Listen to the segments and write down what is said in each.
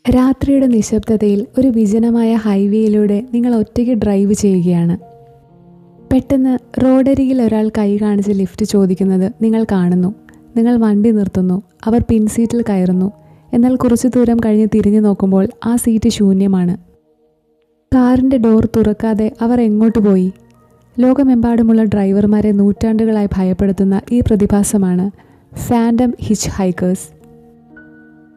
രാത്രിയുടെ നിശബ്ദതയിൽ ഒരു വിജനമായ ഹൈവേയിലൂടെ നിങ്ങൾ ഒറ്റയ്ക്ക് ഡ്രൈവ് ചെയ്യുകയാണ്. പെട്ടെന്ന് റോഡരികിൽ ഒരാൾ കൈ കാണിച്ച് ലിഫ്റ്റ് ചോദിക്കുന്നത് നിങ്ങൾ കാണുന്നു. നിങ്ങൾ വണ്ടി നിർത്തുന്നു. അവർ പിൻസീറ്റിൽ കയറുന്നു. എന്നാൽ കുറച്ചു ദൂരം കഴിഞ്ഞ് തിരിഞ്ഞു നോക്കുമ്പോൾ ആ സീറ്റ് ശൂന്യമാണ്. കാറിൻ്റെ ഡോർ തുറക്കാതെ അവർ എങ്ങോട്ട് പോയി? ലോകമെമ്പാടുമുള്ള ഡ്രൈവർമാരെ നൂറ്റാണ്ടുകളായി ഭയപ്പെടുത്തുന്ന ഈ പ്രതിഭാസമാണ് ഫാൻഡം ഹിച്ച് ഹൈക്കേഴ്സ്.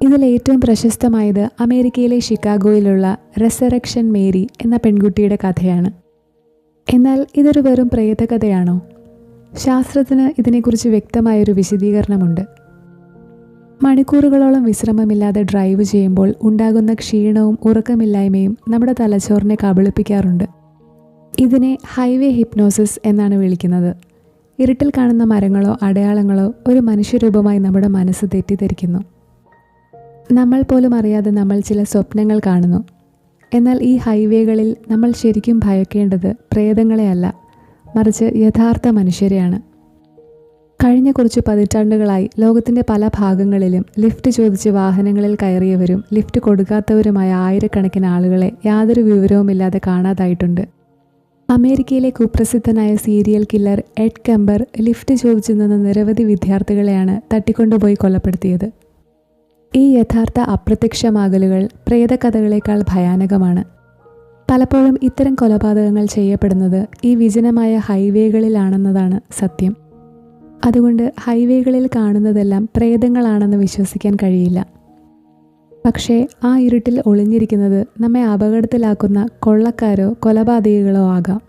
ഇതിലേറ്റവും പ്രശസ്തമായത് അമേരിക്കയിലെ ഷിക്കാഗോയിലുള്ള റെസറക്ഷൻ മേരി എന്ന പെൺകുട്ടിയുടെ കഥയാണ്. എന്നാൽ ഇതൊരു വെറും പ്രേതകഥയാണോ? ശാസ്ത്രത്തിന് ഇതിനെക്കുറിച്ച് വ്യക്തമായൊരു വിശദീകരണമുണ്ട്. മണിക്കൂറുകളോളം വിശ്രമമില്ലാതെ ഡ്രൈവ് ചെയ്യുമ്പോൾ ഉണ്ടാകുന്ന ക്ഷീണവും ഉറക്കമില്ലായ്മയും നമ്മുടെ തലച്ചോറിനെ കബളിപ്പിക്കാറുണ്ട്. ഇതിനെ ഹൈവേ ഹിപ്നോസിസ് എന്നാണ് വിളിക്കുന്നത്. ഇരുട്ടിൽ കാണുന്ന മരങ്ങളോ അടയാളങ്ങളോ ഒരു മനുഷ്യരൂപമായി നമ്മുടെ മനസ്സ് തെറ്റിദ്ധരിക്കുന്നു. നമ്മൾ പോലും അറിയാതെ നമ്മൾ ചില സ്വപ്നങ്ങൾ കാണുന്നു. എന്നാൽ ഈ ഹൈവേകളിൽ നമ്മൾ ശരിക്കും ഭയക്കേണ്ടത് പ്രേതങ്ങളെയല്ല, മറിച്ച് യഥാർത്ഥ മനുഷ്യരെയാണ്. കഴിഞ്ഞ കുറച്ച് പതിറ്റാണ്ടുകളായി ലോകത്തിൻ്റെ പല ഭാഗങ്ങളിലും ലിഫ്റ്റ് ചോദിച്ച് വാഹനങ്ങളിൽ കയറിയവരും ലിഫ്റ്റ് കൊടുക്കാത്തവരുമായ ആയിരക്കണക്കിന് ആളുകളെ യാതൊരു വിവരവുമില്ലാതെ കാണാതായിട്ടുണ്ട്. അമേരിക്കയിലെ കുപ്രസിദ്ധനായ serial killer Ed Kemper lift ചോദിച്ചു നിന്ന നിരവധി വിദ്യാർത്ഥികളെയാണ് തട്ടിക്കൊണ്ടുപോയി കൊലപ്പെടുത്തിയത്. ഈ യഥാർത്ഥ അപ്രത്യക്ഷമാകലുകൾ പ്രേതകഥകളേക്കാൾ ഭയാനകമാണ്. പലപ്പോഴും ഇത്തരം കൊലപാതകങ്ങൾ ചെയ്യപ്പെടുന്നത് ഈ വിജനമായ ഹൈവേകളിലാണെന്നതാണ് സത്യം. അതുകൊണ്ട് ഹൈവേകളിൽ കാണുന്നതെല്ലാം പ്രേതങ്ങളാണെന്ന് വിശ്വസിക്കാൻ കഴിയില്ല. പക്ഷേ ആ ഇരുട്ടിൽ ഒളിഞ്ഞിരിക്കുന്നത് നമ്മെ അപകടത്തിലാക്കുന്ന കൊള്ളക്കാരോ കൊലപാതകികളോ ആകാം.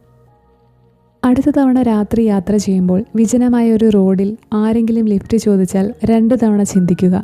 അടുത്ത തവണ രാത്രി യാത്ര ചെയ്യുമ്പോൾ വിജനമായ ഒരു റോഡിൽ ആരെങ്കിലും ലിഫ്റ്റ് ചോദിച്ചാൽ 2 തവണ ചിന്തിക്കുക.